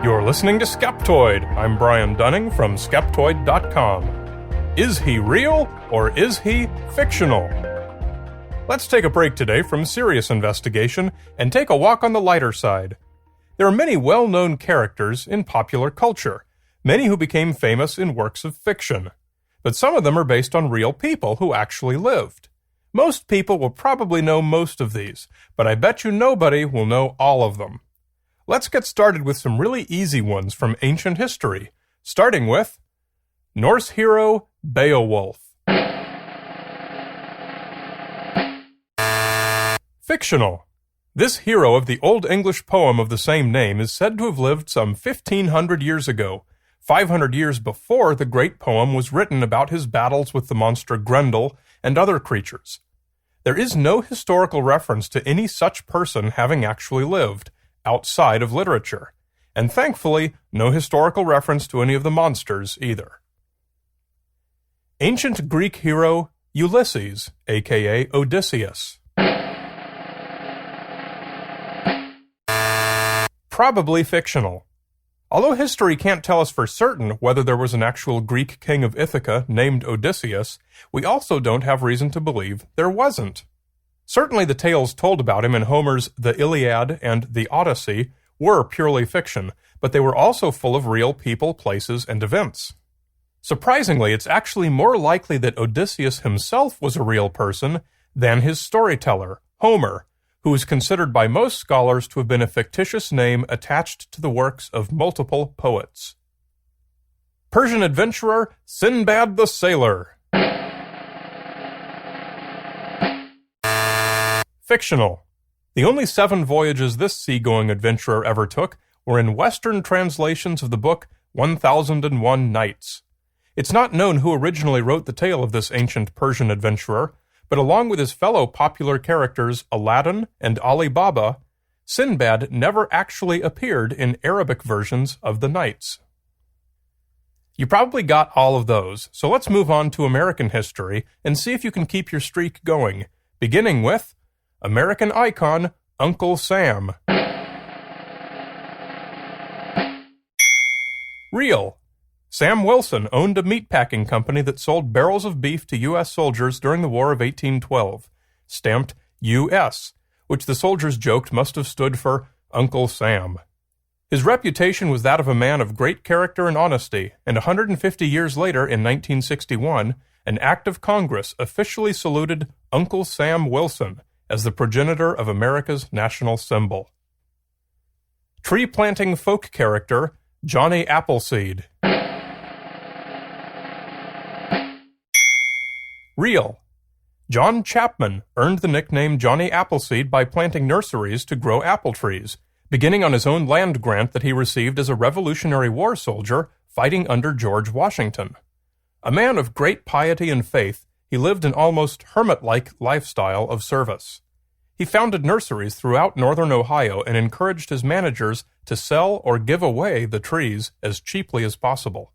You're listening to Skeptoid. I'm Brian Dunning from Skeptoid.com. Is he real or is he fictional? Let's take a break today from serious investigation and take a walk on the lighter side. There are many well-known characters in popular culture, many who became famous in works of fiction. But some of them are based on real people who actually lived. Most people will probably know most of these, but I bet you nobody will know all of them. Let's get started with some really easy ones from ancient history, starting with Norse hero Beowulf. Fictional. This hero of the Old English poem of the same name is said to have lived some 1,500 years ago, 500 years before the great poem was written about his battles with the monster Grendel and other creatures. There is no historical reference to any such person having actually lived, outside of literature, and thankfully, no historical reference to any of the monsters either. Ancient Greek hero Ulysses, aka Odysseus. Probably fictional. Although history can't tell us for certain whether there was an actual Greek king of Ithaca named Odysseus, we also don't have reason to believe there wasn't. Certainly the tales told about him in Homer's The Iliad and the Odyssey were purely fiction, but they were also full of real people, places, and events. Surprisingly, it's actually more likely that Odysseus himself was a real person than his storyteller, Homer, who is considered by most scholars to have been a fictitious name attached to the works of multiple poets. Persian adventurer Sinbad the Sailor. Fictional. The only 7 voyages this seagoing adventurer ever took were in Western translations of the book 1001 Nights. It's not known who originally wrote the tale of this ancient Persian adventurer, but along with his fellow popular characters Aladdin and Ali Baba, Sinbad never actually appeared in Arabic versions of the Nights. You probably got all of those, so let's move on to American history and see if you can keep your streak going, beginning with American icon Uncle Sam. Real. Sam Wilson owned a meatpacking company that sold barrels of beef to U.S. soldiers during the War of 1812, stamped U.S., which the soldiers joked must have stood for Uncle Sam. His reputation was that of a man of great character and honesty, and 150 years later, in 1961, an act of Congress officially saluted Uncle Sam Wilson as the progenitor of America's national symbol. Tree-planting folk character Johnny Appleseed. Real. John Chapman earned the nickname Johnny Appleseed by planting nurseries to grow apple trees, beginning on his own land grant that he received as a Revolutionary War soldier fighting under George Washington. A man of great piety and faith, he lived an almost hermit-like lifestyle of service. He founded nurseries throughout northern Ohio and encouraged his managers to sell or give away the trees as cheaply as possible.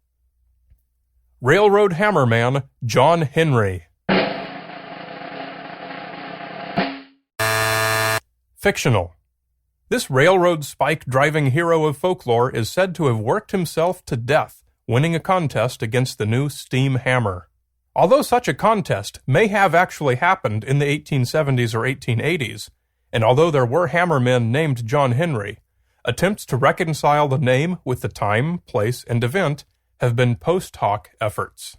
Railroad hammerman John Henry. Fictional. This railroad spike-driving hero of folklore is said to have worked himself to death, winning a contest against the new steam hammer. Although such a contest may have actually happened in the 1870s or 1880s, and although there were hammermen named John Henry, attempts to reconcile the name with the time, place, and event have been post hoc efforts.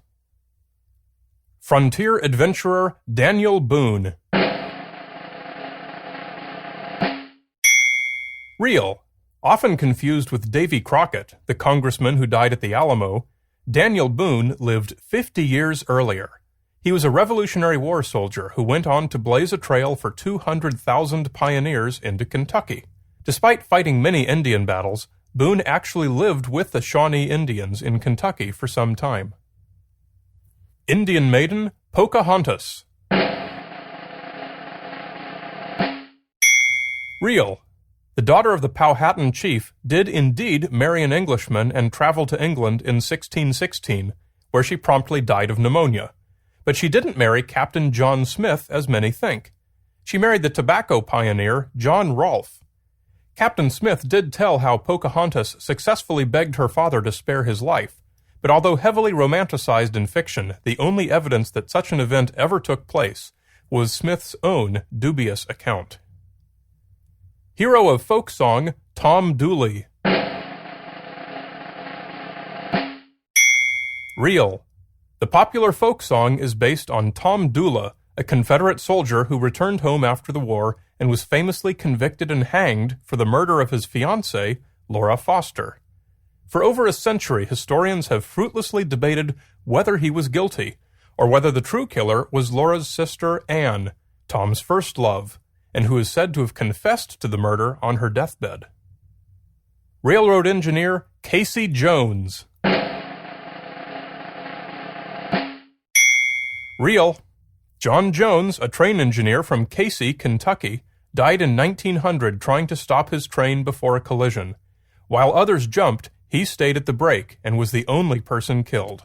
Frontier adventurer Daniel Boone. Real. Often confused with Davy Crockett, the congressman who died at the Alamo, Daniel Boone lived 50 years earlier. He was a Revolutionary War soldier who went on to blaze a trail for 200,000 pioneers into Kentucky. Despite fighting many Indian battles, Boone actually lived with the Shawnee Indians in Kentucky for some time. Indian maiden Pocahontas. Real. The daughter of the Powhatan chief did indeed marry an Englishman and travel to England in 1616, where she promptly died of pneumonia. But she didn't marry Captain John Smith, as many think. She married the tobacco pioneer John Rolfe. Captain Smith did tell how Pocahontas successfully begged her father to spare his life, but although heavily romanticized in fiction, the only evidence that such an event ever took place was Smith's own dubious account. Hero of folk song, Tom Dooley. Real. The popular folk song is based on Tom Dooley, a Confederate soldier who returned home after the war and was famously convicted and hanged for the murder of his fiancée, Laura Foster. For over a century, historians have fruitlessly debated whether he was guilty, or whether the true killer was Laura's sister Anne, Tom's first love, and who is said to have confessed to the murder on her deathbed. Railroad engineer Casey Jones. Real. John Jones, a train engineer from Casey, Kentucky, died in 1900 trying to stop his train before a collision. While others jumped, he stayed at the brake and was the only person killed.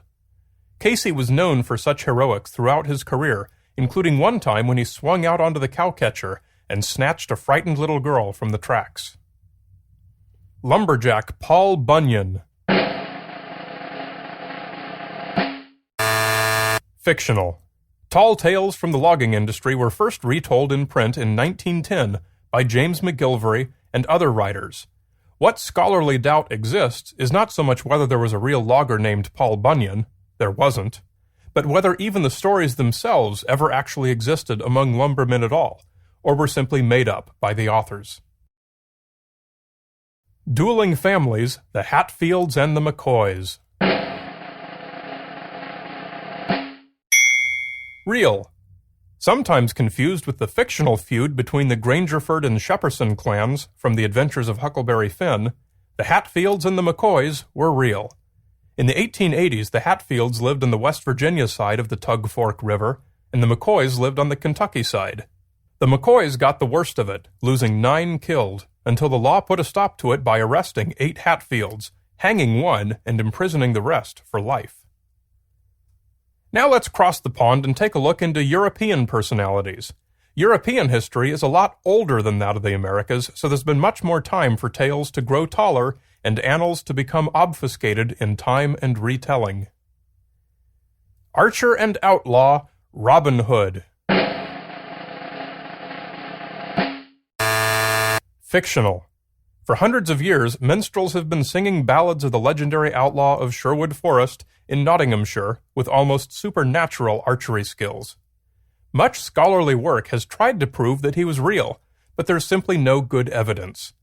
Casey was known for such heroics throughout his career, including one time when he swung out onto the cowcatcher and snatched a frightened little girl from the tracks. Lumberjack Paul Bunyan. Fictional. Tall tales from the logging industry were first retold in print in 1910 by James McGilvray and other writers. What scholarly doubt exists is not so much whether there was a real logger named Paul Bunyan, there wasn't, but whether even the stories themselves ever actually existed among lumbermen at all, or were simply made up by the authors. Dueling Families, the Hatfields and the McCoys. Real. Sometimes confused with the fictional feud between the Grangerford and Shepperson clans from the Adventures of Huckleberry Finn, the Hatfields and the McCoys were real. In the 1880s, the Hatfields lived on the West Virginia side of the Tug Fork River, and the McCoys lived on the Kentucky side. The McCoys got the worst of it, losing 9 killed, until the law put a stop to it by arresting 8 Hatfields, hanging one and imprisoning the rest for life. Now let's cross the pond and take a look into European personalities. European history is a lot older than that of the Americas, so there's been much more time for tales to grow taller and annals to become obfuscated in time and retelling. Archer and outlaw, Robin Hood. Fictional. For hundreds of years, minstrels have been singing ballads of the legendary outlaw of Sherwood Forest in Nottinghamshire with almost supernatural archery skills. Much scholarly work has tried to prove that he was real, but there's simply no good evidence.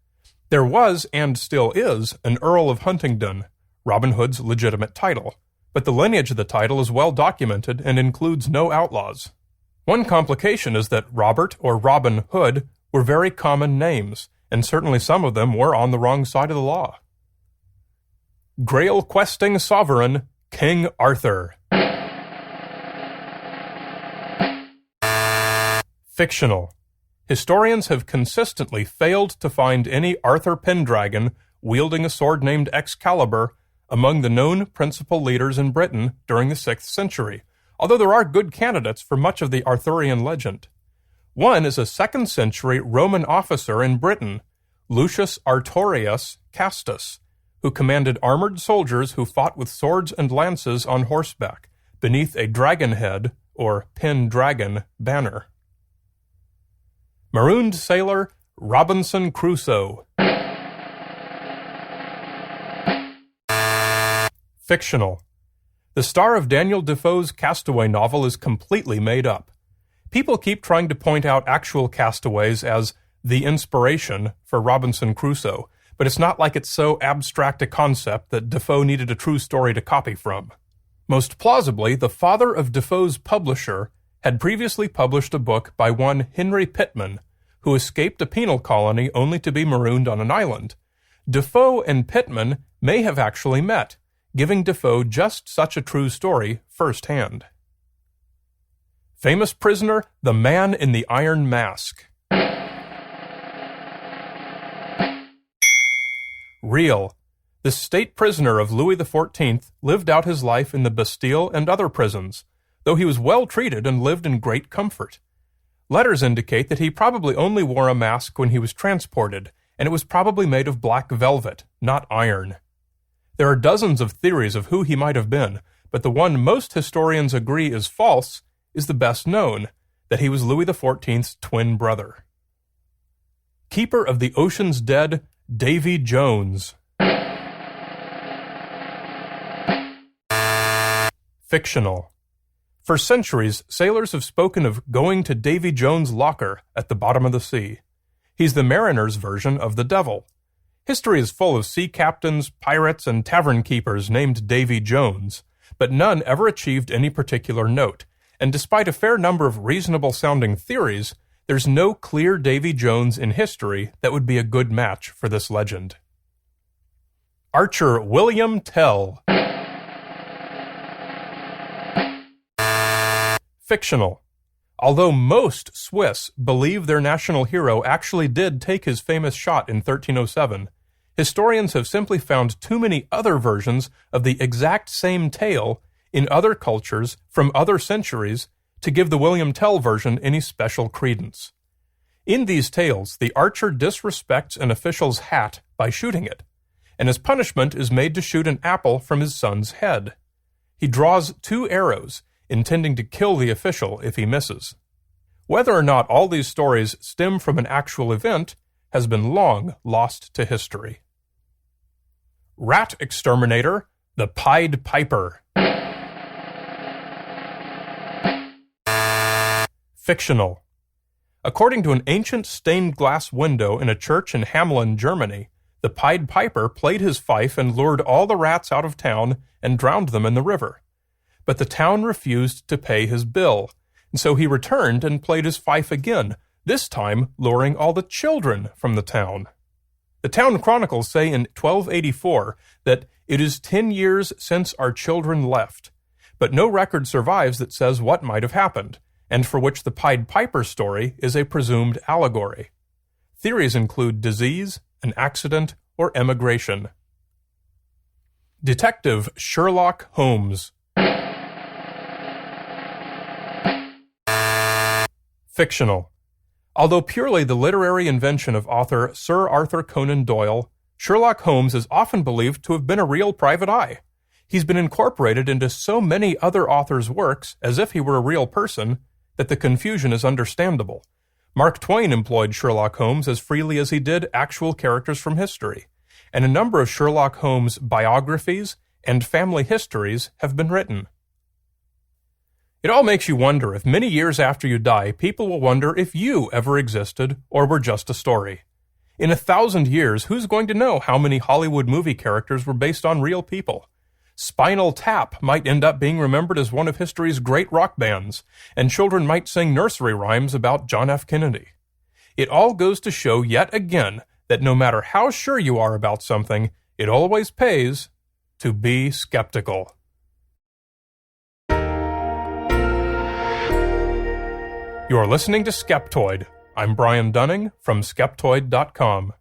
There was, and still is, an Earl of Huntingdon, Robin Hood's legitimate title, but the lineage of the title is well documented and includes no outlaws. One complication is that Robert or Robin Hood were very common names, and certainly some of them were on the wrong side of the law. Grail-questing sovereign, King Arthur. Fictional. Historians have consistently failed to find any Arthur Pendragon wielding a sword named Excalibur among the known principal leaders in Britain during the 6th century, although there are good candidates for much of the Arthurian legend. One is a 2nd century Roman officer in Britain, Lucius Artorius Castus, who commanded armored soldiers who fought with swords and lances on horseback, beneath a dragon head, or Pendragon, banner. Marooned sailor Robinson Crusoe. Fictional. The star of Daniel Defoe's Castaway novel is completely made up. People keep trying to point out actual castaways as the inspiration for Robinson Crusoe, but it's not like it's so abstract a concept that Defoe needed a true story to copy from. Most plausibly, the father of Defoe's publisher had previously published a book by one Henry Pittman, who escaped a penal colony only to be marooned on an island. Defoe and Pittman may have actually met, giving Defoe just such a true story firsthand. Famous prisoner, the Man in the Iron Mask. Real. The state prisoner of Louis XIV lived out his life in the Bastille and other prisons, though he was well treated and lived in great comfort. Letters indicate that he probably only wore a mask when he was transported, and it was probably made of black velvet, not iron. There are dozens of theories of who he might have been, but the one most historians agree is false is the best known, that he was Louis XIV's twin brother. Keeper of the Ocean's Dead, Davy Jones. Fictional. For centuries, sailors have spoken of going to Davy Jones' locker at the bottom of the sea. He's the mariner's version of the devil. History is full of sea captains, pirates, and tavern keepers named Davy Jones, but none ever achieved any particular note, and despite a fair number of reasonable-sounding theories, there's no clear Davy Jones in history that would be a good match for this legend. Archer William Tell. Fictional. Although most Swiss believe their national hero actually did take his famous shot in 1307, historians have simply found too many other versions of the exact same tale in other cultures from other centuries to give the William Tell version any special credence. In these tales, the archer disrespects an official's hat by shooting it, and as punishment is made to shoot an apple from his son's head. He draws 2 arrows, intending to kill the official if he misses. Whether or not all these stories stem from an actual event has been long lost to history. Rat exterminator, the Pied Piper. Fictional. According to an ancient stained glass window in a church in Hamelin, Germany, the Pied Piper played his fife and lured all the rats out of town and drowned them in the river. But the town refused to pay his bill, and so he returned and played his fife again, this time luring all the children from the town. The town chronicles say in 1284 that it is 10 years since our children left, but no record survives that says what might have happened, and for which the Pied Piper story is a presumed allegory. Theories include disease, an accident, or emigration. Detective Sherlock Holmes. Fictional. Although purely the literary invention of author Sir Arthur Conan Doyle, Sherlock Holmes is often believed to have been a real private eye. He's been incorporated into so many other authors' works as if he were a real person that the confusion is understandable. Mark Twain employed Sherlock Holmes as freely as he did actual characters from history, and a number of Sherlock Holmes biographies and family histories have been written. It all makes you wonder if many years after you die, people will wonder if you ever existed or were just a story. In 1,000 years, who's going to know how many Hollywood movie characters were based on real people? Spinal Tap might end up being remembered as one of history's great rock bands, and children might sing nursery rhymes about John F. Kennedy. It all goes to show yet again that no matter how sure you are about something, it always pays to be skeptical. You are listening to Skeptoid. I'm Brian Dunning from Skeptoid.com.